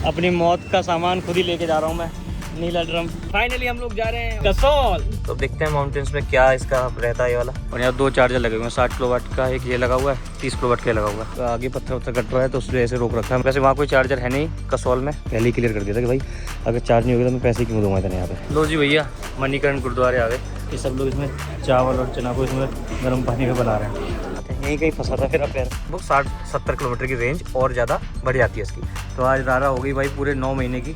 अपनी मौत का सामान खुद ही लेके जा रहा हूँ मैं, नीला ड्रम। फाइनली हम लोग जा रहे हैं कसौल। तो देखते हैं माउंटेन्स में क्या इसका रहता है ये वाला। और यहाँ 2 चार्जर लगे हुए हैं, 60 किलोवाट का एक ये लगा हुआ है, 30 किलोवाट का लगा हुआ है। तो आगे पत्थर वत्थर कट रहा है तो उस वजह से रोक रखा है। वैसे वहाँ कोई चार्जर है नहीं कसौल में, पहले ही क्लियर कर दिया था कि भाई अगर चार्ज नहीं होगा तो मैं पैसे क्यों दूंगा इतने यहाँ पे। लो जी भैया, मणिकरण गुरुद्वारे आ गए। ये सब लोग इसमें चावल और चना को इसमें गर्म पानी में बना रहे हैं। यहीं कहीं फंसा था मेरा पैर। वो 60-70 किलोमीटर की रेंज और ज़्यादा बढ़ जाती है इसकी। तो आज रारा हो गई भाई पूरे 9 महीने की।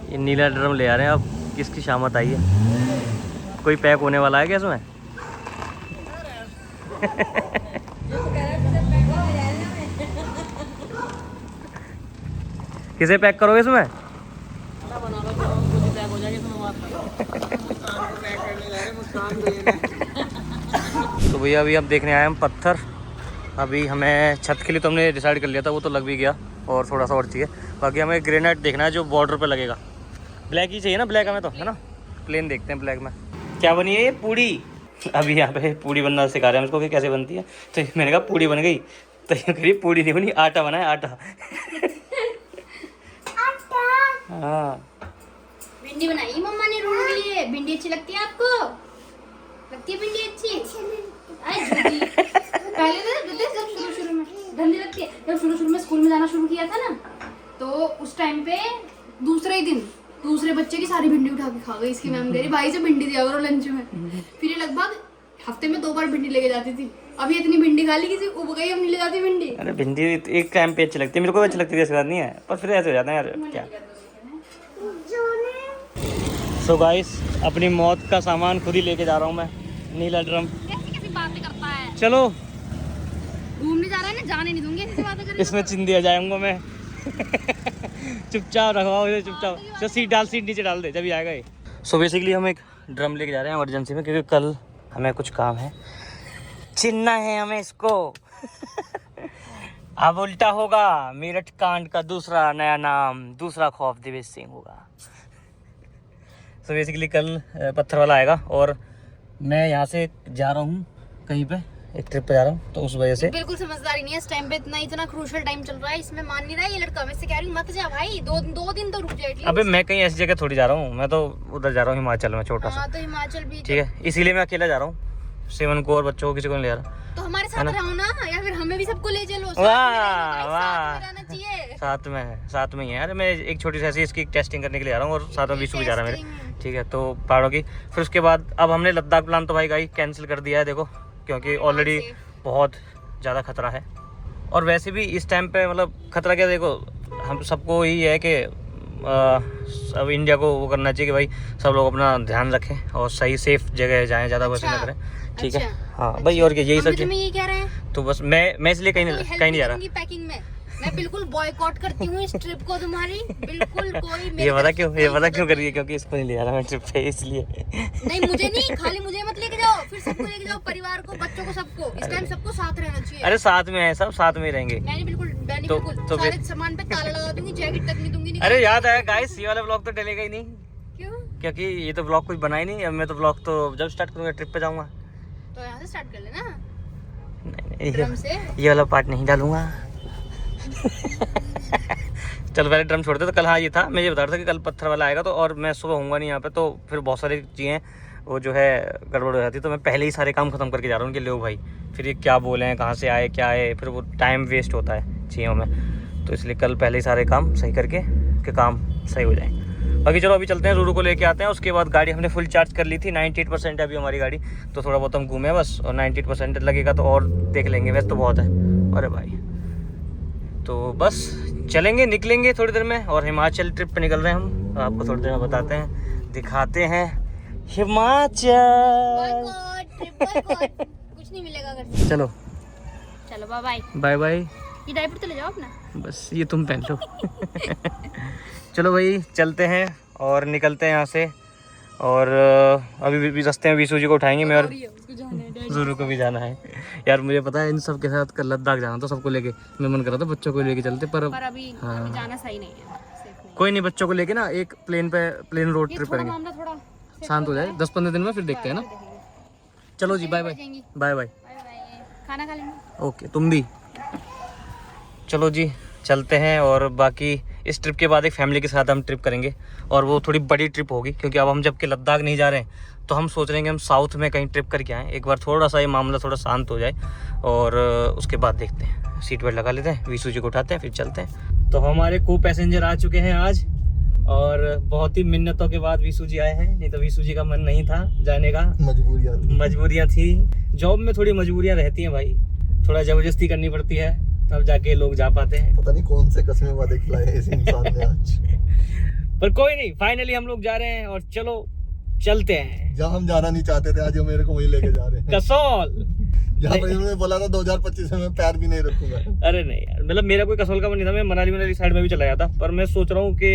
ये नीला ड्रम ले आ रहे हैं। अब किसकी शामत आई है? कोई पैक होने वाला है क्या इसमें? किसे पैक करोगे इसमें? तो भैया अभी हम देखने आए हम पत्थर। अभी हमें छत के लिए तो हमने डिसाइड कर लिया था, वो तो लग भी गया और थोड़ा सा और चाहिए। बाकी हमें ग्रेनाइट देखना है जो बॉर्डर पे लगेगा। ब्लैक ही चाहिए ना, ब्लैक हमें तो, है ना। प्लेन देखते हैं ब्लैक में। क्या बनी है ये? पूड़ी। अभी यहाँ पे पूड़ी बनना सिखा रहे हैं उसको कि कैसे बनती है। तो मैंने कहा पूड़ी बन गई, तो ये कह रही पूड़ी नहीं बनी, आटा बना है, आटा। हाँ, भिंडी बनाई मम्मा ने रूम के लिए। भिंडी अच्छी लगती है आपको? लगती है भिंडी अच्छी? पहले तो जब शुरू में गंदी लगती है। जब शुरू में स्कूल में जाना शुरू किया था ना, तो उस टाइम पे दूसरे ही दिन दूसरे बच्चे की सारी भिंडी उठा के खा गई। इसकी मैम कह रही भाई से भिंडी दिया करो लंच में। फिर ये लगभग हफ्ते में 2 बार भिंडी लेके जाती थी। अभी इतनी भिंडी खा ली किसी उब गई, अब नहीं ले जाती भिंडी। अरे भिंडी एक टाइम पे अच्छी लगती है, मेरे को अच्छी लगती है, ऐसी बात नहीं है, पर फिर ऐसे हो जाता है यार क्या। सो गाइस, अपनी मौत का सामान खुद ही लेके जा रहा हूँ मैं, नीला ड्रम। कैसी बातें करता है। चलो घूमने जा रहा है ना, जाने नहीं दूंगी ऐसी बातें करके। इसमें चिंदी आ जाऊंगा मैं। चुपचाप रखवाओ इसे, चुपचाप। तो सीट नीचे डाल दे जब ही आएगा ये। सो बेसिकली हम एक ड्रम लेके जा रहे हैं इमरजेंसी में, क्योंकि कल हमें कुछ काम है, चिन्ना है हमें इसको। अब उल्टा होगा, मेरठ कांड का दूसरा नया नाम, दूसरा खौफ दिवेश सिंह होगा। सो बेसिकली कल पत्थर वाला आएगा और मैं यहाँ से जा रहा हूँ कहीं पे, एक ट्रिप पे जा रहा हूँ, तो उस वजह से बिल्कुल समझदारी नहीं है इस टाइम पे। इतना क्रूशियल टाइम चल रहा है, इसमें मान नहीं रहा है ये लड़का। मैं इससे कह रही हूँ मत जा भाई, दो दिन तो रुक जा एटलीस्ट। अबे मैं कहीं ऐसी जगह थोड़ी जा रहा हूँ, मैं तो उधर जा रहा हूँ हिमाचल में, छोटा सा। हाँ तो हिमाचल भी ठीक है, इसीलिए मैं अकेला जा रहा हूँ। 7 को और बच्चों को किसी को नहीं ले रहा। तो हमारे साथ रहो ना, या फिर हमें भी सबको ले चलो। वाह वाह, रहना चाहिए। साथ में ही है यार। मैं एक छोटी सी ऐसी इसकी टेस्टिंग करने के लिए आ रहा हूँ, और साथ में विशु भी जा रहा है मेरे। ठीक है, तो पहाड़ों की। फिर उसके बाद अब हमने लद्दाख प्लान तो भाई कैंसिल कर दिया है, देखो, क्योंकि ऑलरेडी बहुत ज़्यादा खतरा है। और वैसे भी इस टाइम पे मतलब खतरा क्या, देखो हम सबको यही है कि अब इंडिया को वो करना चाहिए कि भाई सब लोग अपना ध्यान रखें और सही सेफ जगह जाएं, ज़्यादा वैसे ना करें। ठीक है, हाँ भाई, और क्या, यही सब चीज़। ये कह रहे हैं तो बस मैं इसलिए कहीं नहीं जा रहा। पैकिंग में मैं बिल्कुल बॉयकॉट करती हूँ इस ट्रिप को तुम्हारी। बिल्कुल कोई ये पता क्यों कर रही है, क्योंकि इसको नहीं ले जा रहा मैं ट्रिप पे, इसलिए। नहीं मुझे नहीं, खाली मुझे मत लेके जाओ, फिर सबको लेके जाओ, परिवार को, बच्चों को, सबको। इस टाइम सबको साथ रहना चाहिए। अरे साथ में है, सब साथ में रहेंगे। मैंने बिल्कुल तो सारे सामान पे ताला लगा दूंगी, जैकेट तक नहीं दूंगी। अरे याद आया गाइस, ये वाला ब्लॉग तो डलेगा ही नहीं। क्यों? क्योंकि ये तो ब्लॉग कुछ बना ही नहीं। अब मैं तो ब्लॉग तो जब स्टार्ट करूंगा ट्रिप पे जाऊंगा, तो यहाँ से स्टार्ट कर लेना। ये वाला पार्ट नहीं डालूंगा। चलो पहले ड्रम छोड़ दे। तो कल हाँ ये था, मैं ये बता रहा था कि कल पत्थर वाला आएगा, तो और मैं सुबह होऊंगा नहीं यहाँ पे, तो फिर बहुत सारी चीज़ें वो जो है गड़बड़ हो जाती है। तो मैं पहले ही सारे काम खत्म करके जा रहा हूँ कि लो भाई फिर ये क्या बोले हैं, कहाँ से आए, क्या आए, फिर वो टाइम वेस्ट होता है चीज़ों में। तो इसलिए कल पहले ही सारे काम सही करके कि काम सही हो जाए। बाकी चलो अभी चलते हैं, रूरू को लेके आते हैं। उसके बाद गाड़ी हमने फुल चार्ज कर ली थी, 98% है अभी हमारी गाड़ी, तो थोड़ा बहुत हम घूमे बस, और 98% लगेगा तो और देख लेंगे, वैसे तो बहुत है। अरे भाई, तो बस चलेंगे, निकलेंगे थोड़ी देर में, और हिमाचल ट्रिप पे निकल रहे हैं हम। आपको थोड़ी देर में बताते हैं, दिखाते हैं हिमाचल। कुछ नहीं मिलेगा घर से। चलो बाय बाय। Bye bye. ये डायपर तो ले जाओ अपना, बस ये तुम पहन लो। चलो भाई चलते हैं और निकलते हैं यहाँ से। और अभी भी रास्ते में विशु जी को उठाएंगे, मैं और जूरू को भी जाना है। यार मुझे पता है इन सब के साथ कल लद्दाख जाना, तो सबको लेके मैं मन कर रहा था बच्चों को लेके चलते, पर अभी जाना सही नहीं है। कोई नहीं, बच्चों को लेके ना एक प्लेन रोड ट्रिप करेंगे, शांत हो जाए 10-15 दिन में, फिर देखते हैं ना। चलो जी, बाय बाय बाय बाय। खाना खा लेंगे। ओके, तुम भी चलो जी, चलते हैं। और बाकी इस ट्रिप के बाद एक फैमिली के साथ हम ट्रिप करेंगे और वो थोड़ी बड़ी ट्रिप होगी, क्योंकि अब हम जबकि लद्दाख नहीं जा रहे हैं तो हम सोच रहे हैं कि हम साउथ में कहीं ट्रिप करके आएँ। एक बार थोड़ा सा ये मामला थोड़ा शांत हो जाए और उसके बाद देखते हैं। सीट बेल्ट लगा लेते हैं, वीसू जी को उठाते हैं, फिर चलते हैं। तो हमारे को पैसेंजर आ चुके हैं आज और बहुत ही मिन्नतों के बाद वीसू जी आए हैं, नहीं तो वीसू जी का मन नहीं था जाने का, मजबूरियाँ थी। जॉब में थोड़ी मजबूरियाँ रहती हैं भाई, थोड़ा ज़बरदस्ती करनी पड़ती है तब जाके लोग जा पाते हैं। पता नहीं कौन से कसमें वादे खिलाए इस इंसान ने आज। पर कोई नहीं, फाइनली हम लोग जा रहे हैं और चलो चलते हैं। जहाँ हम जाना नहीं चाहते थे आज वो मेरे को वहीं लेके जा रहे हैं, कसौल। जहाँ पर इन्होंने बोला था 2025 में मैं पैर भी नहीं रखूंगा। अरे नहीं यार, मतलब मेरा कोई कसौल का मन नहीं था, मैं मनाली साइड में भी चला जाता, पर मैं सोच रहा हूँ कि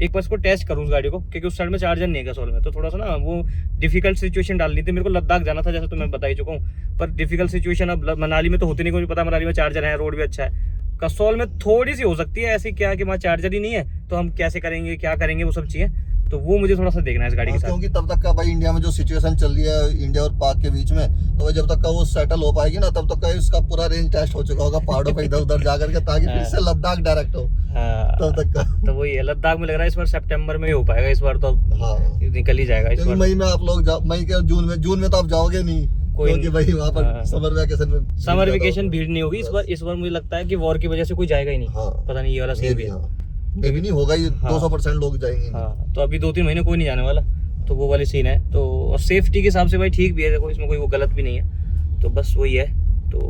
एक बार इसको टेस्ट करूँ उस गाड़ी को, क्योंकि उस साइड में चार्जर नहीं है कसौल में, तो थोड़ा सा ना वो डिफिकल्ट सिचुएशन डाल दी थी। मेरे को लद्दाख जाना था जैसे तो मैं बता ही चुका हूँ, पर डिफिकल्ट सिचुएशन अब मनाली में तो होती नहीं, मुझे पता मनाली में चार्जर है, रोड भी अच्छा है। कसौल में थोड़ी सी हो सकती है ऐसी, क्या कि वहाँ चार्जर ही नहीं है तो हम कैसे करेंगे, क्या करेंगे, वो सब चीज़ें, तो वो मुझे थोड़ा सा देखना है इस गाड़ी के साथ। क्योंकि तब तक का भाई इंडिया में जो सिचुएशन चल रही है इंडिया और पाक के बीच में, तो जब तक का वो सेटल हो पाएगी ना तब तक का इसका पूरा रेंज टेस्ट हो चुका होगा पहाड़ों पे इधर उधर जाकर के, ताकि फिर से लद्दाख डायरेक्ट हो तब तक का। तो वही है, लद्दाख में लग रहा है इस बार सितंबर में ही हो पाएगा, इस बार तो हाँ निकल ही जाएगा। इस बार मई में आप लोग मई के जून में तो आप जाओगे नहीं, क्योंकि भाई वहाँ पर समर वेकेशन में समर वेकेशन भीड़ नहीं होगी इस बार मुझे लगता है कि वॉर की वजह से कोई जाएगा ही नहीं। पता नहीं ये वाला सीन भी है, मे भी नहीं होगा, ये 200% लोग जाएंगे। हाँ, तो अभी 2-3 महीने कोई नहीं जाने वाला, तो वो वाली सीन है। तो और सेफ्टी के हिसाब से भाई ठीक भी है, देखो इसमें कोई वो गलत भी नहीं है, तो बस वही है। तो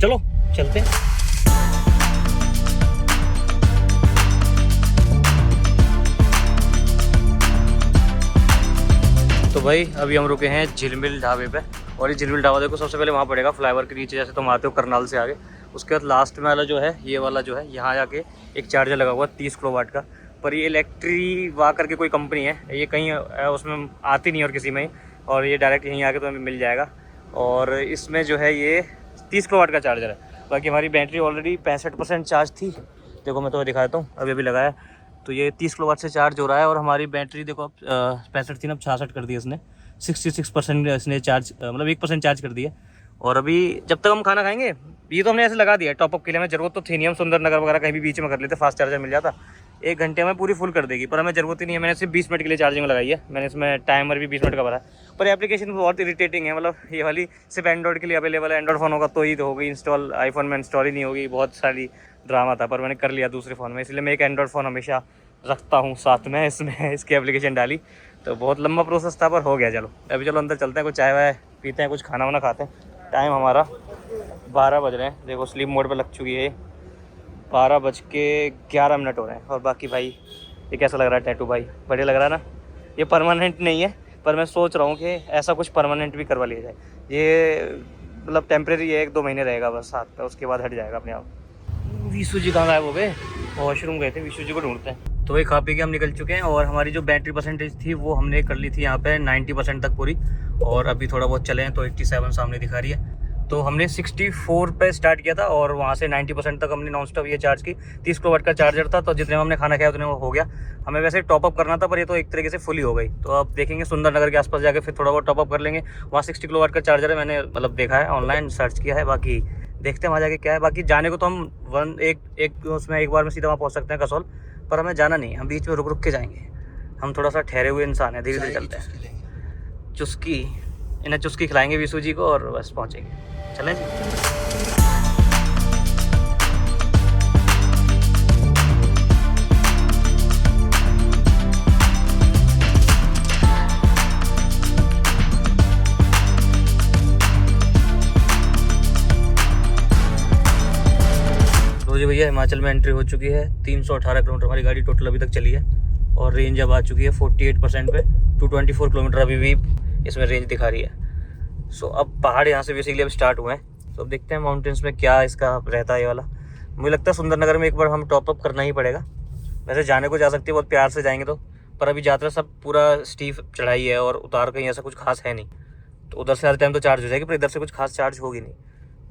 चलो चलते हैं। तो भाई अभी हम रुके हैं झिलमिल ढाबे पे, और ये झिलमिल ढाबा देखो सबसे पहले वहाँ पड़ेगा फ्लाईओवर के नीचे, जैसे तुम आते हो करनाल से आगे। उसके बाद लास्ट में वाला जो है, ये वाला जो है, यहाँ जाके एक चार्जर लगा हुआ 30 किलोवाट का, पर ये इलेक्ट्रीवा करके कोई कंपनी है, ये कहीं उसमें आती नहीं और किसी में, और ये डायरेक्ट यहीं आके तुम्हें मिल जाएगा। और इसमें जो है ये 30 किलोवाट का चार्जर है। बाकी हमारी बैटरी ऑलरेडी 65% चार्ज थी, देखो मैं तुम्हें दिखा देता हूँ, अभी लगाया तो ये 30 किलोवाट से चार्ज हो रहा है। और हमारी बैटरी देखो अब 65 थी ना, अब 66 कर दी इसने, 66% इसने चार्ज, मतलब 1% चार्ज कर दिया। और अभी जब तक हम खाना खाएंगे, ये तो हमने ऐसे लगा दिया टॉपअप के लिए, हमें जरूरत तो थी नहीं, हम सुंदरनगर वगैरह कहीं भी बीच में कर लेते, फास्ट चार्जर मिल जाता, 1 घंटे में पूरी फुल कर देगी, पर हमें जरूरत ही नहीं है। मैंने सिर्फ 20 मिनट के लिए चार्जिंग लगाई है, मैंने इसमें टाइमर भी 20 मिनट का भरा है। पर एप्लीकेशन बहुत इरिटेटिंग है, मतलब ये वाली सिर्फ एंड्रॉइड के लिए अवेलेबल है, एंड्रॉइड फ़ोन होगा तो ही तो होगी इंस्टॉल, आईफोन में इंस्टॉल ही नहीं होगी, बहुत सारी ड्रामा था, पर मैंने कर लिया दूसरे फ़ोन में, इसलिए मैं एक एंड्रॉइड फ़ोन हमेशा रखता हूँ साथ में, इसमें इसकी एप्लीकेशन डाली, तो बहुत लंबा प्रोसेस था पर हो गया। चलो अभी चलो अंदर चलते हैं, कुछ चाय वाय पीते हैं, कुछ खाना वाना खाते हैं। टाइम हमारा 12 बज रहे हैं, देखो स्लीप मोड पे लग चुकी है, 12:11 हो रहे हैं। और बाकी भाई ये कैसा लग रहा है टैटू भाई, बढ़िया लग रहा है ना। ये परमानेंट नहीं है, पर मैं सोच रहा हूँ कि ऐसा कुछ परमानेंट भी करवा लिया जाए। ये मतलब टेम्प्रेरी है, 1-2 महीने रहेगा बस हाथ पे, उसके बाद हट जाएगा अपने आप। विशु जी कहाँ गायब हो गए, वॉशरूम गए थे, विशु जी को ढूंढते हैं। तो वही खा पी के हम निकल चुके हैं, और हमारी जो बैटरी परसेंटेज थी वो हमने कर ली थी यहाँ पे 90% तक पूरी, और अभी थोड़ा बहुत चले हैं तो 87 सामने दिखा रही है। तो हमने 64 पे स्टार्ट किया था, और वहाँ से 90% तक हमने नॉन स्टॉप ये चार्ज की। 30 किलोवाट का चार्जर था, तो जितने में हमने खाना खाया उतने वो हो गया। हमें वैसे टॉपअप करना था, पर ये तो एक तरीके से फुल ही हो गई। तो अब देखेंगे सुंदरनगर के आसपास जाके फिर थोड़ा बहुत टॉपअप कर लेंगे। वहाँ 60 किलोवाट का चार्जर है, मैंने मतलब देखा है, ऑनलाइन सर्च किया है, बाकी देखते हैं वहाँ जाके क्या है। बाकी जाने को तो हम उसमें एक बार में सीधा वहाँ पहुँच सकते हैं कसौल, पर हमें जाना नहीं, हम बीच में रुक के जाएंगे। हम थोड़ा सा ठहरे हुए इंसान हैं, धीरे धीरे चलते हैं। चुस्की, इन्हें चुस्की खिलाएंगे विशु जी को, और बस पहुँचेंगे। चलें जी। तो जी भैया हिमाचल में एंट्री हो चुकी है। 318 किलोमीटर हमारी गाड़ी टोटल अभी तक चली है, और रेंज अब आ चुकी है 48% पे। 224 किलोमीटर अभी भी इसमें रेंज दिखा रही है। सो अब पहाड़ यहाँ से बेसिकली अब स्टार्ट हुए हैं, तो अब देखते हैं माउंटेन्स में क्या इसका रहता है ये वाला। मुझे लगता है सुंदरनगर में एक बार हम टॉपअप करना ही पड़ेगा। वैसे जाने को जा सकती है, बहुत प्यार से जाएंगे तो, पर अभी यात्रा सब पूरा स्टीफ चढ़ाई है, और उतार कहीं ऐसा कुछ खास है नहीं, तो उधर से हर टाइम तो चार्ज हो जाएगी, पर इधर से कुछ खास चार्ज होगी नहीं।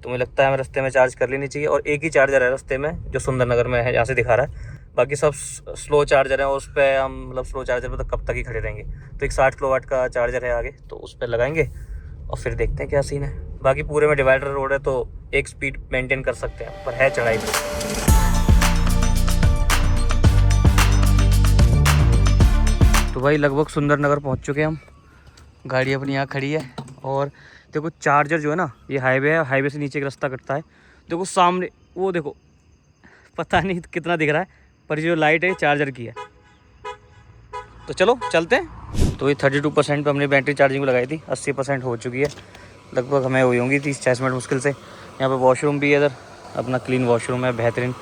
तो मुझे लगता है हमें रास्ते में चार्ज कर लेनी चाहिए, और एक ही चार्जर है रास्ते में जो सुंदरनगर में है, यहाँ से दिखा रहा है। बाकी सब स्लो चार्जर है, और उस पर हम मतलब स्लो चार्जर पर तो कब तक ही खड़े रहेंगे। तो एक 60 किलोवाट का चार्जर है आगे, तो उस पर लगाएंगे और फिर देखते हैं क्या सीन है। बाकी पूरे में डिवाइडर रोड है, तो एक स्पीड मेंटेन कर सकते हैं, पर है चढ़ाई। तो भाई लगभग सुंदरनगर पहुंच चुके हैं हम। गाड़ी अपनी यहाँ खड़ी है और देखो चार्जर जो है ना, ये हाईवे है, हाईवे से नीचे एक रास्ता कटता है। देखो सामने वो देखो, पता नहीं कितना दिख रहा है पर जो लाइट है चार्जर की है। तो चलो चलते हैं। तो ये 32% पे हमने बैटरी चार्जिंग लगाई थी, 80% हो चुकी है। लगभग हमें हुई होंगी 30-40 मिनट मुश्किल से। यहाँ पे वॉशरूम भी है, इधर अपना क्लीन वॉशरूम है बेहतरीन।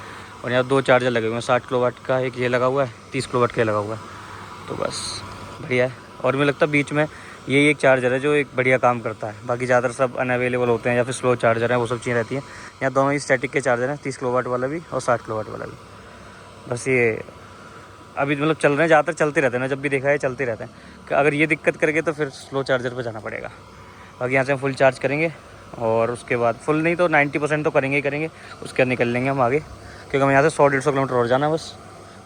और यहाँ 2 चार्जर लगे हुए हैं, 60 किलोवाट का एक ये लगा हुआ है, 30 किलोवाट का लगा हुआ है। तो बस बढ़िया है। और मुझे लगता है बीच में यही एक चार्जर है जो एक बढ़िया काम करता है, बाकी ज़्यादातर सब अनअवेलेबल होते हैं या फिर स्लो चार्जर हैं, वो सब चीज़ें रहती हैं। यहाँ दोनों ही स्टैटिक के चार्जर हैं, 30 किलोवाट वाला भी और 60 किलोवाट वाला भी। बस ये अभी मतलब चल रहे हैं, ज़्यादातर चलते रहते हैं ना, जब भी देखा है चलते रहते हैं। कि अगर ये दिक्कत करेंगे तो फिर स्लो चार्जर पर जाना पड़ेगा। बाकी यहाँ से हम फुल चार्ज करेंगे और उसके बाद फुल नहीं तो 90% तो करेंगे ही करेंगे। उसके बाद निकल लेंगे हम आगे, क्योंकि हम यहाँ से 100-150 किलोमीटर और जाना है बस।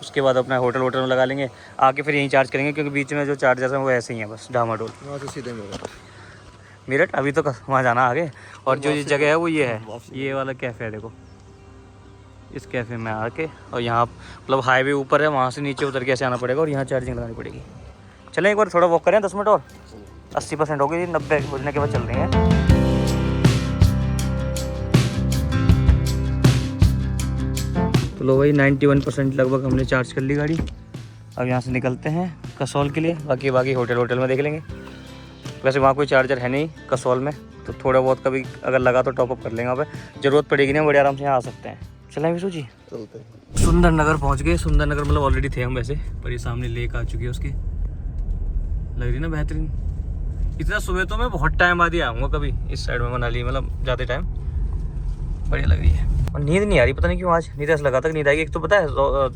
उसके बाद अपना होटल में लगा लेंगे, आके फिर यहीं चार्ज करेंगे, क्योंकि बीच में जो चार्जर हैं वो ऐसे ही हैं बस डामाडोल। वहाँ से सीधे मेरठ अभी तो वहाँ जाना आगे। और जो ये जगह है वो ये है, ये वाला कैफ़े है देखो। इस कैफ़े में आके और यहाँ मतलब हाईवे ऊपर है, वहाँ से नीचे उतर के ऐसे आना पड़ेगा और यहाँ चार्जिंग लगानी पड़ेगी। चलें एक बार थोड़ा वॉक करें 10 मिनट और। 80% हो गई, 90 बजने के बाद चल रही हैं। तो लो भाई 91% लगभग हमने चार्ज कर ली गाड़ी। अब यहाँ से निकलते हैं कसौल के लिए। बाकी होटल में देख लेंगे। वैसे वहाँ कोई चार्जर है नहीं कसौल में, तो थोड़ा बहुत कभी अगर लगा तो टॉपअप कर लेंगे। वहाँ पे ज़रूरत पड़ेगी ना, बड़े आराम से यहाँ आ सकते हैं। चलें विशु जी, चलते हैं। सुंदरनगर पहुँच गए। सुंदरनगर मतलब ऑलरेडी थे हम वैसे, पर ये सामने लेक आ चुकी है उसकी। लग रही ना बेहतरीन। इतना सुबह तो मैं बहुत टाइम बाद ही आऊँगा कभी इस साइड में मनाली, मतलब जाते टाइम बढ़िया लग रही है। और नींद नहीं आ रही, पता नहीं क्यों आज। नींद ऐसा लगा था नींद आएगी। एक तो पता है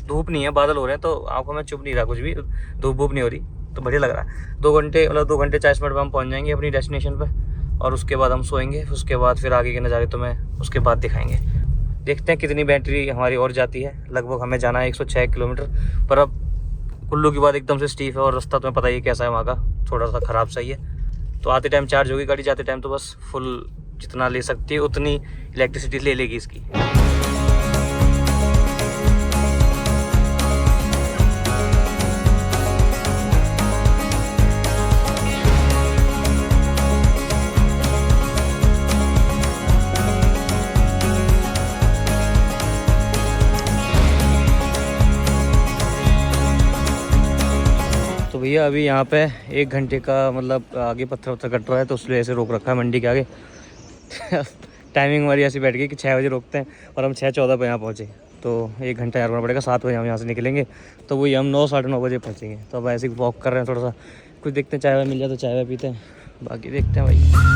धूप नहीं है, बादल हो रहे हैं, तो आंखों में चुभ नहीं रहा कुछ भी, धूप नहीं हो रही, तो बढ़िया लग रहा है। 2 घंटे 40 मिनट में हम पहुँच जाएंगे अपनी डेस्टिनेशन पर। और उसके बाद हम सोएंगे, उसके बाद फिर आगे के नज़ारे तो मैं उसके बाद दिखाएंगे। देखते हैं कितनी बैटरी हमारी और जाती है। लगभग हमें जाना है 106 किलोमीटर, पर अब कुल्लू के बाद एकदम से स्टीफ है और रास्ता तुम्हें पता ही कैसा है वहाँ का, थोड़ा सा ख़राब सा ही है। तो आते टाइम चार्ज होगी गाड़ी, जाते टाइम तो बस फुल जितना ले सकती है उतनी इलेक्ट्रिसिटी ले लेगी इसकी। तो भैया अभी यहाँ पे 1 घंटे का मतलब आगे पत्थर कट रहा है, तो उसलिए ऐसे रोक रखा है मंडी के आगे। टाइमिंग हमारी ऐसी बैठ गई कि 6 बजे रोकते हैं और हम 6:14 पे यहाँ पहुँचे। तो 1 घंटा यार करना पड़ेगा। 7 बजे हम यहाँ से निकलेंगे, तो वही हम 9-9:30 बजे पहुँचेंगे। तो अब ऐसे वॉक कर रहे हैं, थोड़ा सा कुछ देखते हैं, चाय वाय मिल जाए तो चाय वाय पीते हैं, बाकी देखते हैं भाई।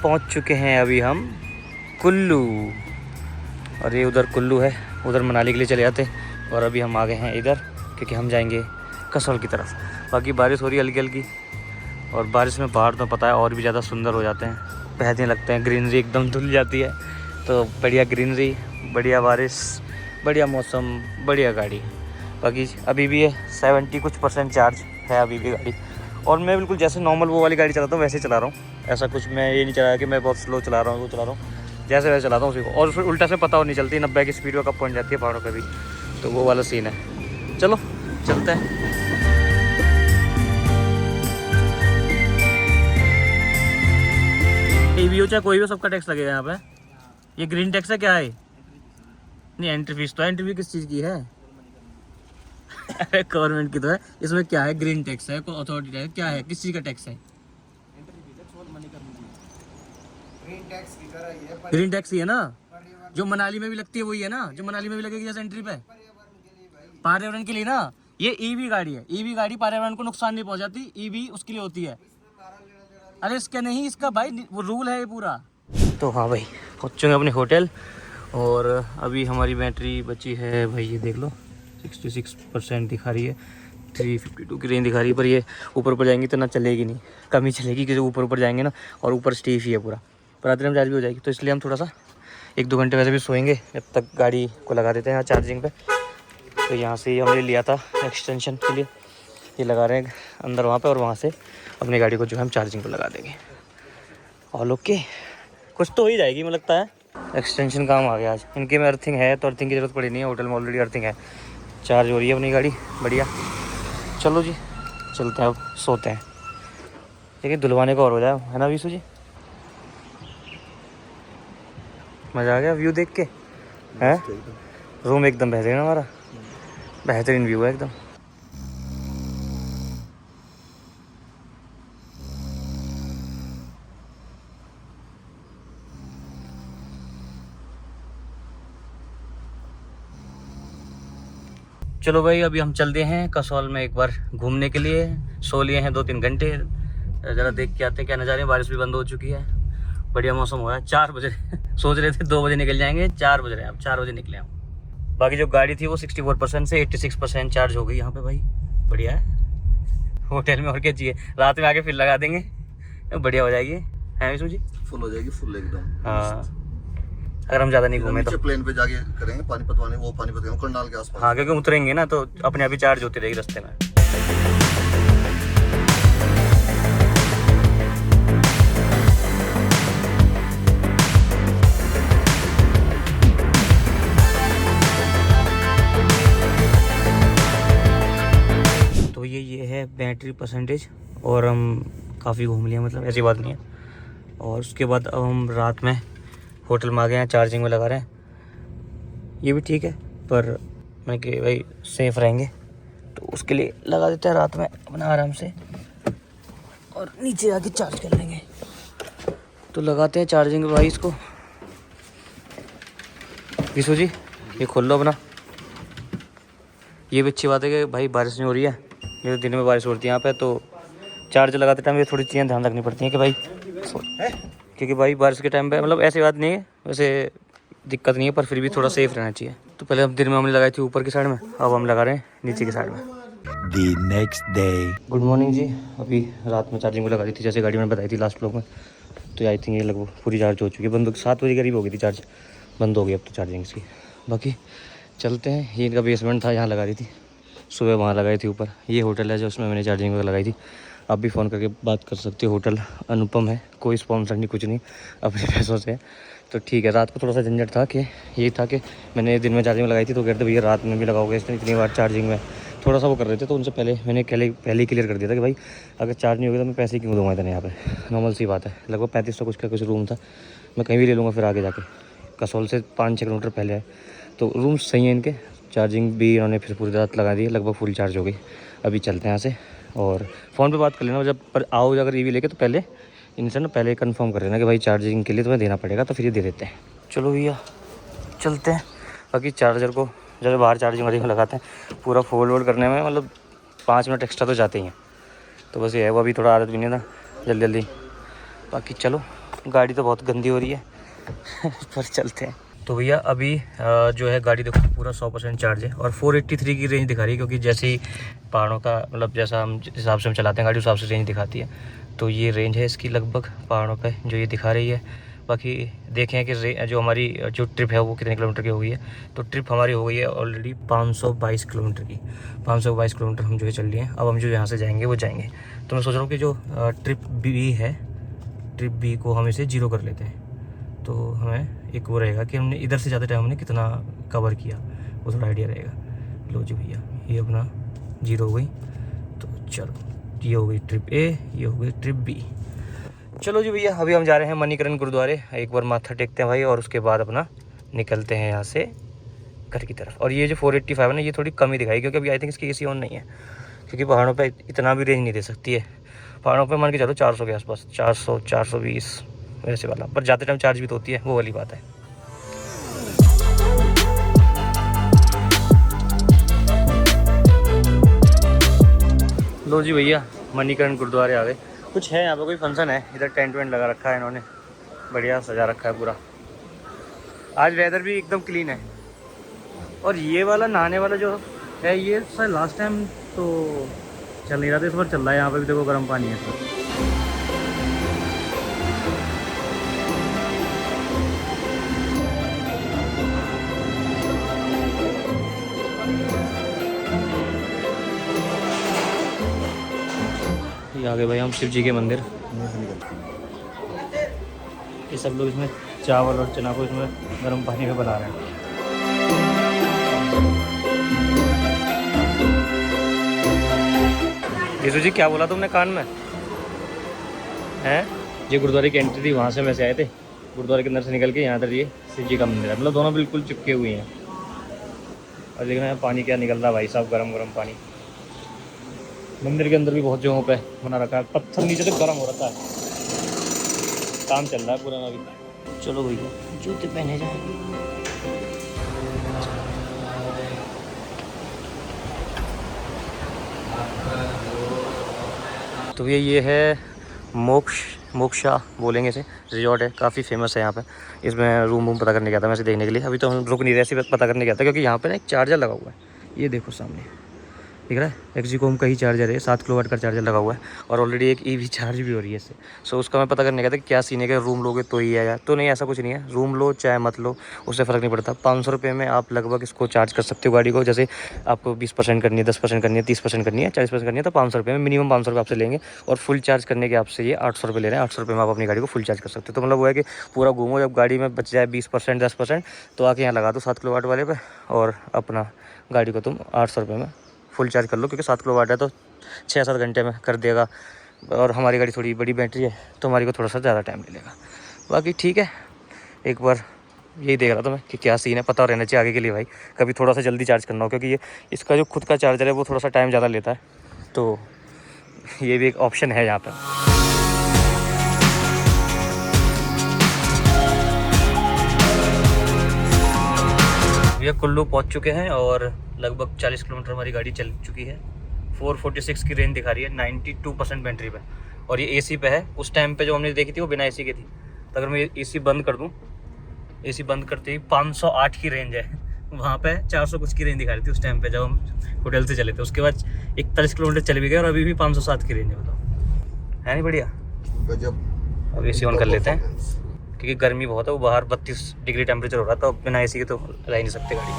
पहुंच चुके हैं अभी हम कुल्लू, और ये उधर कुल्लू है, उधर मनाली के लिए चले जाते। और अभी हम आ गए हैं इधर, क्योंकि हम जाएंगे कसौल की तरफ। बाकी बारिश हो रही है हल्की हल्की, और बारिश में पहाड़ तो पता है और भी ज़्यादा सुंदर हो जाते हैं, बेहतरीन लगते हैं। ग्रीनरी एकदम धुल जाती है, तो बढ़िया ग्रीनरी, बढ़िया बारिश, बढ़िया मौसम, बढ़िया गाड़ी। बाकी अभी भी है 70% चार्ज है अभी भी गाड़ी। और मैं बिल्कुल जैसे नॉर्मल वो वाली गाड़ी चलाता हूँ वैसे ही चला रहा हूँ। ऐसा कुछ मैं ये नहीं चला कि मैं बहुत स्लो चला रहा हूँ, वो चला रहा हूँ जैसे वैसे चलाता हूँ उसी को। और फिर उल्टा से पता और नहीं चलती 90 की स्पीड कब पहुँच जाती है पहाड़ों पे भी, तो वो वाला सीन है। चलो चलते हैं। भी हो चाहे कोई भी, सबका टैक्स लगेगा यहाँ पे। ये ग्रीन टैक्स है क्या है? नहीं, एंट्री फीस तो है। एंट्री फीस किस चीज़ की है? अरे गवर्नमेंट की तो है। इसमें क्या है? ग्रीन टैक्स है, अथॉरिटी टैक्स क्या है, किस चीज़ का टैक्स है? ग्रीन टैक्स ही है ना, जो मनाली में भी लगती है वही है ना, जो मनाली में भी लगेगी जैसे एंट्री पे, पर्यावरण के लिए ना। ये ईवी गाड़ी है, ईवी गाड़ी पर्यावरण को नुकसान नहीं पहुंचाती, ईवी उसके लिए होती है। अरे इसका नहीं, इसका भाई वो रूल है ये पूरा। तो हाँ भाई, पहुँच चुके अपने होटल, और अभी हमारी बैटरी बची है भाई, ये देख लो 66% दिखा रही है, 352 की रेंज दिखा रही है। पर ये ऊपर जाएंगे तो ना चलेगी नहीं, कम ही चलेगी, क्योंकि ऊपर जाएंगे ना, और ऊपर स्टीफ ही है पूरा, पर आते टाइम चार्ज भी हो जाएगी। तो इसलिए हम थोड़ा सा 1-2 घंटे वैसे भी सोएंगे, जब तक गाड़ी को लगा देते हैं यहाँ चार्जिंग पे। तो यहाँ से ही हमने लिया था एक्सटेंशन के लिए, ये लगा रहे हैं अंदर वहाँ पे, और वहाँ से अपनी गाड़ी को जो है हम चार्जिंग पर लगा देंगे। ऑल ओके, कुछ तो हो ही जाएगी मुझे लगता है। एक्सटेंशन काम आ गया आज। इनके में अर्थिंग है तो अर्थिंग की ज़रूरत पड़ी नहीं है, होटल में ऑलरेडी अर्थिंग है। चार्ज हो रही है अपनी गाड़ी, बढ़िया। चलो जी चलते हैं, अब सोते हैं। लेकिन धुलवाने का और हो जाए, है ना विशु जी? मज़ा आ गया व्यू देख के, है? रूम एकदम बेहतरीन हमारा, बेहतरीन व्यू है एकदम। चलो भाई अभी हम चलते हैं कसौल में एक बार घूमने के लिए। सो लिए हैं 2-3 घंटे, ज़रा देख के आते हैं क्या नज़ारे। बारिश भी बंद हो चुकी है, बढ़िया मौसम हो रहा है। 4 बजे सोच रहे थे 2 बजे निकल जाएंगे, 4 बज रहे हैं, अब 4 बजे निकले हम। बाकी जो गाड़ी थी वो 64% से 86% चार्ज हो गई यहाँ पे भाई, बढ़िया है। होटल में और क्या चाहिए, रात में आके फिर लगा देंगे, बढ़िया हो जाएगी, है विशु जी? फुल हो जाएगी, फुल एकदम। हाँ अगर हम ज़्यादा नहीं घूमे तो प्लेन पे जाके करेंगे पानीपत वाले, वो पानीपत करनाल के आसपास। हाँ क्योंकि उतरेंगे ना तो अपने आप ही चार्ज होती रहेगी रास्ते में। तो ये है बैटरी परसेंटेज, और हम काफ़ी घूम लिए, मतलब ऐसी बात नहीं है। और उसके बाद अब हम रात में होटल में आ गए हैं, चार्जिंग में लगा रहे हैं। ये भी ठीक है, पर मैं कि भाई सेफ रहेंगे तो उसके लिए लगा देते हैं रात में अपना आराम से, और नीचे आके चार्ज कर लेंगे। तो लगाते हैं चार्जिंग भाई इसको। विशु जी ये खोल लो अपना। ये भी अच्छी बात है कि भाई बारिश नहीं हो रही है, ये तो दिन में बारिश होती है यहाँ पे, तो चार्ज लगाते टाइम ये थोड़ी चीज़ें ध्यान रखनी पड़ती हैं कि भाई, क्योंकि भाई बारिश के टाइम पे मतलब ऐसी बात नहीं है, वैसे दिक्कत नहीं है, पर फिर भी थोड़ा सेफ रहना चाहिए। तो पहले हम दिन में हमने लगाई थी ऊपर की साइड में, अब हम लगा रहे हैं नीचे की साइड में। The next day. Good morning जी। अभी रात में चार्जिंग में लगा दी थी, जैसे गाड़ी में बताई थी लास्ट व्लॉग में, तो आई थिंक ये लगभग पूरी चार्ज हो चुकी है। बंद 7 बजे करीब हो गई थी चार्ज, बंद हो गई अब तो चार्जिंग इसकी। बाकी चलते हैं, ये इनका बेसमेंट था, यहाँ लगा दी थी, सुबह वहाँ लगाई थी ऊपर। ये होटल है जो उसमें मैंने चार्जिंग वगैरह लगाई थी। आप भी फ़ोन करके बात कर सकते हो, होटल अनुपम है, कोई स्पॉन्सर नहीं, कुछ नहीं, अपने पैसों से। तो ठीक है, रात को थोड़ा सा झंझट था कि ये था कि मैंने दिन में चार्जिंग लगाई थी, तो कहते भैया रात में भी लगाओगे इतनी बार चार्जिंग में, थोड़ा सा वो कर रहे थे। तो उनसे पहले मैंने पहले ही क्लियर कर दिया था कि भाई अगर चार्ज नहीं होगा तो मैं पैसे क्यों दूँगा इतने यहाँ पे, नॉर्मल सी बात है। लगभग 3500 कुछ का कुछ रूम था, मैं कहीं भी ले लूँगा फिर आगे जाके। कसौल से 5-6 किलोमीटर पहले है, तो रूम सही है इनके। चार्जिंग भी इन्होंने फिर पूरी रात लगा दी, लगभग फुल चार्ज हो गई। अभी चलते हैं यहाँ से, और फ़ोन पे बात कर लेना जब पर आओ, अगर ये भी लेके तो पहले इनसे ना पहले कंफर्म कर लेना कि भाई चार्जिंग के लिए तुम्हें देना पड़ेगा, तो फिर ये दे देते हैं। चलो भैया चलते हैं। बाकी चार्जर को जब बाहर चार्जिंग वाली में लगाते हैं, पूरा फोल्ड करने में मतलब 5 मिनट एक्स्ट्रा तो जाते ही हैं। तो बस ये है, वो अभी थोड़ा आदत भी नहीं था, जल्दी। बाकी चलो, गाड़ी तो बहुत गंदी हो रही है पर चलते हैं। तो भैया अभी जो है गाड़ी देखो पूरा 100% चार्ज है, और 483 की रेंज दिखा रही है, क्योंकि जैसे ही पहाड़ों का मतलब जैसा हम जिस हिसाब से हम चलाते हैं गाड़ी, उस हिसाब से रेंज दिखाती है। तो ये रेंज है इसकी लगभग पहाड़ों पे जो ये दिखा रही है। बाकी देखें कि जो हमारी जो ट्रिप है वो कितने किलोमीटर की हो गई है। तो ट्रिप हमारी हो गई है ऑलरेडी 522 किलोमीटर की। 522 किलोमीटर हम जो है चल लिए हैं। अब हम जो यहाँ से जाएंगे वो जाएंगे। तो मैं सोच रहा हूँ कि जो ट्रिप बी है, ट्रिप बी को हम इसे 0 कर लेते हैं, तो हमें एक वो रहेगा कि हमने इधर से ज़्यादा टाइम हमने कितना कवर किया, वो थोड़ा आइडिया रहेगा। लो जी भैया, ये अपना 0 हो गई। तो चलो, ये हो गई ट्रिप ए, ये हो गई ट्रिप बी। चलो जी भैया, अभी हम जा रहे हैं मणिकरण गुरुद्वारे, एक बार माथा टेकते हैं भाई, और उसके बाद अपना निकलते हैं यहाँ से घर की तरफ। और ये जो 485 है ना, ये थोड़ी कम ही दिखाई, क्योंकि अभी आई थिंक इसकी AC ऑन नहीं है, क्योंकि पहाड़ों पे इतना भी रेंज नहीं दे सकती है। पहाड़ों पे मान के चलो 400 के आसपास, 400 420 वैसे वाला, पर जाते टाइम चार्ज भी तो होती है, वो वाली बात है। लो जी भैया, मणिकरण गुरुद्वारे आ गए। कुछ है यहाँ पे, कोई फंक्शन है, इधर टेंट वेंट लगा रखा है इन्होंने, बढ़िया सजा रखा है पूरा। आज वेदर भी एकदम क्लीन है। और ये वाला नहाने वाला जो है, ये सर लास्ट टाइम तो चल नहीं रहा था, इस बार चल रहा है। यहाँ पे भी देखो गर्म पानी है सर। आ गए भाई हम शिव जी के मंदिर। ये सब लोग इसमें चावल और चना को इसमें गर्म पानी में बना रहे हैं। यीशु जी क्या बोला तुमने कान में हैं? ये गुरुद्वारे की एंट्री थी, वहाँ से वैसे आए थे, गुरुद्वारे के अंदर से निकल के यहाँ तक ये शिव जी का मंदिर है। मतलब दोनों बिल्कुल चिपके हुए हैं। और देखना है पानी क्या निकल रहा है भाई साहब, गरम गरम पानी। मंदिर के अंदर भी बहुत जगहों पे बना रखा है, पत्थर नीचे तो गर्म हो रखा है। काम चल रहा है पूरा अभी। चलो भैया जूते पहने जाए। तो ये है मोक्षा बोलेंगे इसे, रिजॉर्ट है, काफ़ी फेमस है यहाँ पे। इसमें रूम पता करने गया था मैं इसे देखने के लिए। अभी तो हम रुक नहीं रहे, ऐसे पता करने गया था क्योंकि यहाँ पे ना एक चार्जर लगा हुआ है। ये देखो सामने दिख रहा है, एक्जीकॉम का ही चार्जर है, 7 किलोवाट का चार्जर लगा हुआ है। और ऑलरेडी एक ईवी चार्ज भी हो रही है इससे। सो उसका मैं पता करने गया था कि क्या सीन है, कि रूम लोगे तो ही आएगा। तो नहीं, ऐसा कुछ नहीं है, रूम लो चाहे मत लो उससे फ़र्क नहीं पड़ता। 500 रुपये में आप लगभग इसको चार्ज कर सकते हो गाड़ी को। जैसे आपको 20% करनी है, 10% करनी है, 30% करनी है, 40% करनी है, तो 500 रुपये में मिनिमम 500 रुपये आपसे लेंगे। और फुल चार्ज करने के आपसे ये 800 रुपये ले रहे हैं। 800 रुपये में आप अपनी गाड़ी को फुल चार्ज कर सकते हो। तो मतलब वो है कि पूरा घूमो, जब गाड़ी में बच जाए 20% 10% तो आके यहाँ लगा दो 7 किलोवाट वाले पे, और अपना गाड़ी को तुम 800 रुपये में फुल चार्ज कर लो। क्योंकि 7 किलोवाट है तो 6-7 घंटे में कर देगा। और हमारी गाड़ी थोड़ी बड़ी बैटरी है तो हमारी को थोड़ा सा ज़्यादा टाइम ले लेगा। बाकी ठीक है, एक बार यही देख रहा था मैं कि क्या सीन है, पता रहना चाहिए आगे के लिए भाई। कभी थोड़ा सा जल्दी चार्ज करना हो, क्योंकि ये इसका जो खुद का चार्जर है वो थोड़ा सा टाइम ज़्यादा लेता है। तो ये भी एक ऑप्शन है यहाँ पर। भैया कुल्लू पहुंच चुके हैं और लगभग 40 किलोमीटर हमारी गाड़ी चल चुकी है। 446 की रेंज दिखा रही है 92% बैटरी पे। और ये एसी पे है। उस टाइम पे जो हमने देखी थी वो बिना एसी की थी। तो अगर मैं एसी बंद कर दूं, एसी बंद करते ही 508 की रेंज है। वहाँ पे 400 कुछ की रेंज दिखा रही थी उस टाइम पे जब हम होटल से चले थे। उसके बाद 41 किलोमीटर चले भी गए और अभी भी 507 की रेंज है। बताओ, है नहीं बढ़िया? अब एसी ऑन कर लेते हैं क्योंकि गर्मी बहुत है। वो बाहर 32 डिग्री टेम्परेचर हो रहा था, तो बिना एसी के तो रह नहीं सकते गाड़ी में।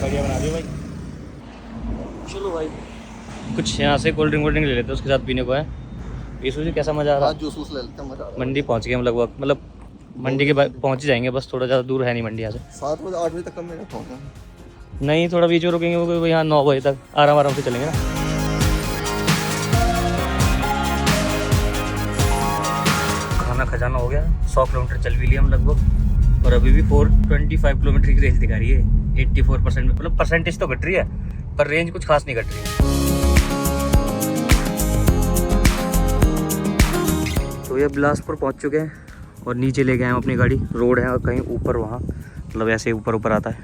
बढ़िया बना दियो भाई। चलो भाई कुछ यहाँ से कोल्ड ड्रिंक ले लेते हैं, उसके साथ पीने को है। यीशु जी कैसा मजा आ रहा है? जूस ले लेते हैं, मजा आ रहा है। मंडी पहुँच गए हम लगभग, मतलब मंडी के बाद पहुँच ही जाएंगे, बस थोड़ा ज़्यादा दूर है नहीं मंडी यहाँ से। 7 बजे 8 बजे तक कम नहीं पहुँचे। नहीं, थोड़ा बीच में रुकेंगे, वो यहाँ 9 बजे तक आराम से चलेंगे ना। खाना खजाना हो गया। 100 किलोमीटर चल भी लिया हम लगभग, और अभी भी 425 किलोमीटर की रेंज दिखा रही है। 84% में, मतलब परसेंटेज तो घट रही है पर रेंज कुछ खास नहीं घट रही है। तो ये बिलासपुर पहुँच चुके हैं और नीचे ले गए हम अपनी गाड़ी। रोड है और कहीं ऊपर वहाँ, मतलब ऐसे ऊपर आता है।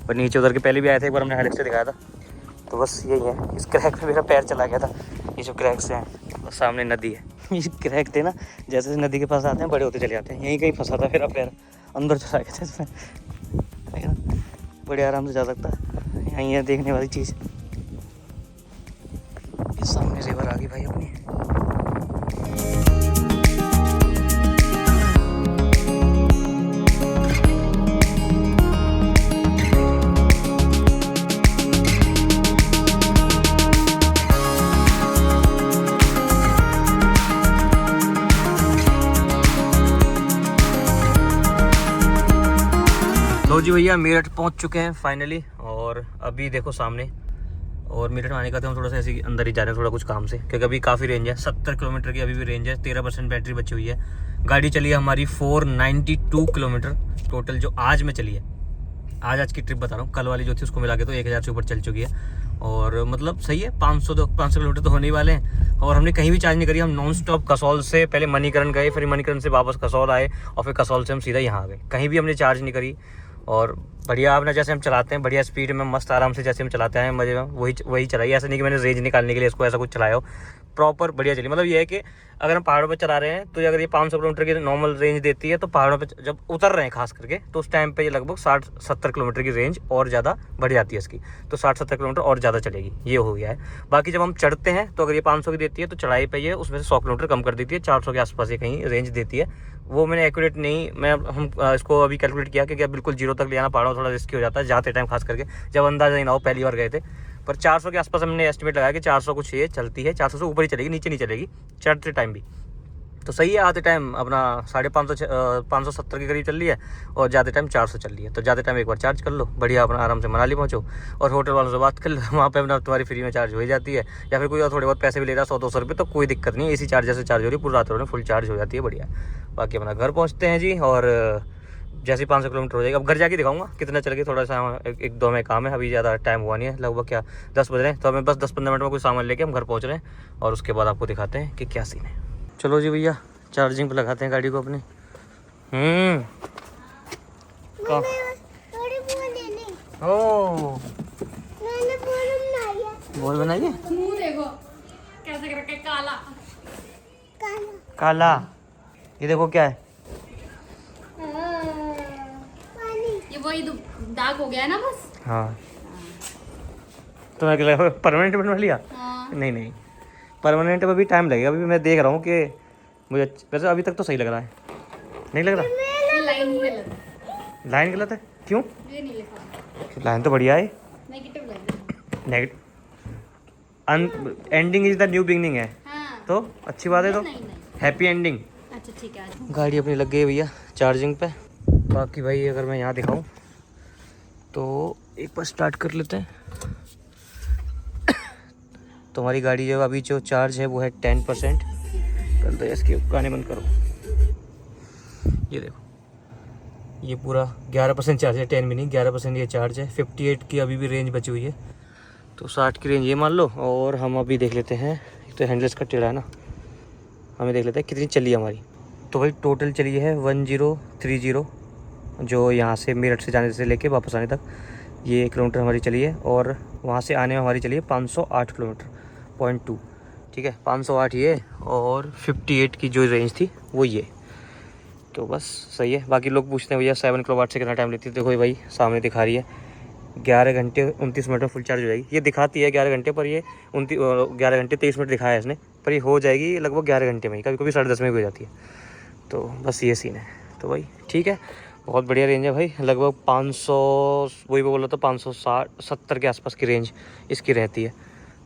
और नीचे उधर के पहले भी आए थे एक बार, हमने हाइलेक्स से दिखाया था। तो बस यही है, इस क्रैक में मेरा पैर चला गया था। ये जो क्रैक से हैं, बस सामने नदी है। ये क्रैक थे ना, जैसे नदी के पास आते हैं बड़े होते चले जाते हैं। यहीं कहीं फंसा था मेरा पैर, अंदर चला गया था इसमें, है ना। बड़े आराम से जा सकता है। यहीं है देखने वाली चीज़। ये सामने रिवर आ गई भाई अपनी। लो जी भैया, मेरठ पहुंच चुके हैं फाइनली। और अभी देखो सामने, और मेरठ आने का तो हम थोड़ा सा ऐसे अंदर ही जा रहे हैं, थोड़ा कुछ काम से, क्योंकि अभी काफ़ी रेंज है। 70 किलोमीटर की अभी भी रेंज है। 13% बैटरी बची हुई है। गाड़ी चली है हमारी 492 किलोमीटर टोटल, जो आज में चली है। आज की ट्रिप बता रहा हूँ, कल वाली जो थी उसको मिला के तो 1000 से ऊपर चल चुकी है। और मतलब सही है, 500 किलोमीटर तो होने ही वाले हैं। और हमने कहीं भी चार्ज नहीं करी। हम नॉन स्टॉप कसौल से पहले मणिकरण गए, फिर मणिकरण से वापस कसौल आए, और फिर कसौल से हम सीधा यहाँ आ गए। कहीं भी हमने चार्ज नहीं करी। और बढ़िया। आपने जैसे हम चलाते हैं बढ़िया स्पीड में मस्त आराम से जैसे हम चलाते हैं मजे में वही चलाइए। ऐसा नहीं कि मैंने रेंज निकालने के लिए इसको ऐसा कुछ चलाया हो, प्रॉपर बढ़िया चलिए। मतलब ये है कि अगर हम पहाड़ों पे चला रहे हैं तो अगर ये 500 किलोमीटर की नॉर्मल रेंज देती है, तो पहाड़ों पे जब उतर रहे हैं खास करके तो उस टाइम पे ये लगभग 60-70 किलोमीटर की रेंज और ज़्यादा बढ़ जाती है इसकी, तो 60-70 किलोमीटर और ज़्यादा चलेगी, ये हो गया है। बाकी जब हम चढ़ते हैं तो अगर ये 500 की देती है तो चढ़ाई पे ये उसमें से 100 किलोमीटर कम कर देती है, 400 के आसपास ये कहीं रेंज देती है। वो मैंने एक्यूरेट नहीं, हम इसको अभी कैलकुलेट किया क्योंकि बिल्कुल जीरो तक ले आना पहाड़ों थोड़ा रिस्की हो जाता है जाते टाइम, खास करके जब अंदाजा नहीं ना हो, पहली बार गए थे। पर 400 के आसपास हमने एस्टिमेट लगाया कि 400 कुछ ये चलती है, 400 से ऊपर ही चलेगी, नीचे नहीं चलेगी चढ़ते टाइम भी। तो सही है, आते टाइम अपना 570 के करीब चल रही है और जाते टाइम 400 चल रही है। तो जाते टाइम एक बार चार्ज कर लो, बढ़िया अपना आराम से मनाली पहुँचो और होटल वालों से बात कर लो, वहाँ पे अपना तुम्हारी फ्री में चार्ज हो ही जाती है। या फिर कोई और थोड़े बहुत पैसे भी ले रहा है 100-200 रुपये, तो कोई दिक्कत नहीं है, इसी चार्ज से चार्ज हो रही है, पूरी रात में फुल चार्ज हो जाती है, बढ़िया। बाकी अपना घर पहुँचते हैं जी, और जैसे 500 किलोमीटर हो जाएगा, अब घर जाके दिखाऊंगा कितना चल गया। थोड़ा सा एक दो में काम है, अभी ज़्यादा टाइम हुआ नहीं है, लगभग क्या 10 बज रहे हैं, तो हमें बस 10-15 मिनट में कोई सामान लेके हम घर पहुँच रहे हैं और उसके बाद आपको दिखाते हैं कि क्या सीन है। चलो जी भैया, चार्जिंग पे लगाते हैं गाड़ी को अपने। बॉल बनाइए, देखो कैसे करके काला काला, ये देखो क्या है, ये वही दाग हो गया है ना बस। हाँ तो मैं क्या परमानेंट बनवा लिया? हाँ। नहीं, परमानेंट में भी टाइम लगेगा। अभी मैं देख रहा हूँ कि मुझे वैसे अभी तक तो सही लग रहा है, नहीं लग रहा? ये लाइन गलत है। लाइन गलत है क्यों? ये नहीं लिखा, लाइन तो बढ़िया है। Negative line. Negative ending is the new beginning है, हाँ। तो अच्छी बात है, तो नहीं। Happy ending. अच्छा ठीक है। गाड़ी अपनी लग गई है भैया चार्जिंग पे। बाकी भाई अगर मैं यहाँ दिखाऊं तो एक बार स्टार्ट कर लेते हैं। तो हमारी गाड़ी जो अभी जो चार्ज है वो है 10%। कर दो इसके गाने बंद करो। ये देखो, ये पूरा 11% चार्ज है, 10 भी नहीं 11% ये चार्ज है। 58 की अभी भी रेंज बची हुई है, तो 60 की रेंज ये मान लो। और हम अभी देख लेते हैं, एक तो हैंडल्स का टेढ़ा है ना, हमें देख लेते हैं कितनी चली है हमारी। तो भाई टोटल चली है 1030, जो यहाँ से मेरठ से जाने से लेके वापस आने तक ये किलोमीटर हमारी चली है। और वहाँ से आने में हमारी चली है 508 किलोमीटर 0.2, ठीक है 508 ये, और 58 की जो रेंज थी वो ये। तो बस सही है। बाकी लोग पूछते हैं भैया 7 किलोवाट से कितना टाइम लेती है। देखो भाई सामने दिखा रही है 11 घंटे 29 मिनट में फुल चार्ज हो जाएगी। ये दिखाती है 11 घंटे, पर ये 11 घंटे 23 मिनट दिखाया है इसने, पर ये हो जाएगी लगभग 11 घंटे में ही, कभी कभी 10:30 में भी हो जाती है। तो बस ये सीन है। तो भाई ठीक है, बहुत बढ़िया रेंज है भाई, लगभग 500 वही बोला तो 560-70 के आसपास की रेंज इसकी रहती है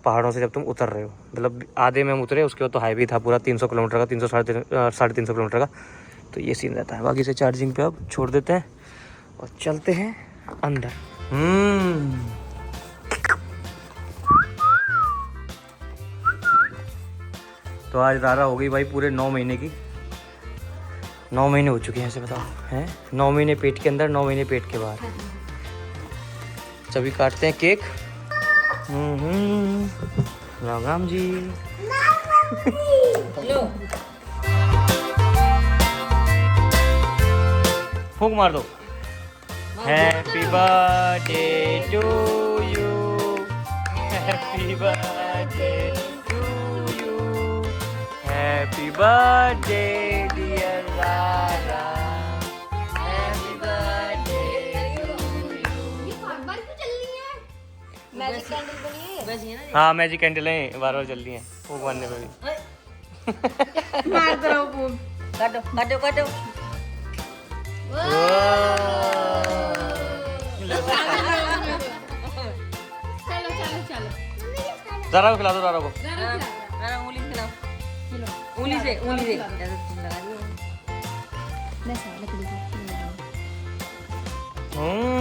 पहाड़ों से जब तुम उतर रहे हो। मतलब आधे में हम उतरे, उसके बाद तो हाईवे था पूरा 300 किलोमीटर का, 300-350 किलोमीटर का, तो ये सीन रहता है। बाकी से चार्जिंग पे अब छोड़ देते हैं और चलते हैं अंदर। तो आज रारा हो गई भाई पूरे 9 महीने की। 9 महीने हो चुके हैं ऐसे, बताओ हैं, 9 महीने पेट के अंदर, 9 महीने पेट के बाहर। सभी काटते हैं केक। राम राम जी। फूंक मार दो। Happy birthday to you, happy birthday to you, happy birthday dear Rara, happy birthday to you. ये बार-बार क्यों चल रही है? मैजिक कैंडल बनी है। हाँ मैजिक कैंडल है, बार-बार चल रही हैं फूंक मारने पे भी। मार दो फूंक, काटो। चलो। ज़रा को खिला दो, ज़रा को। उंगली से हम्म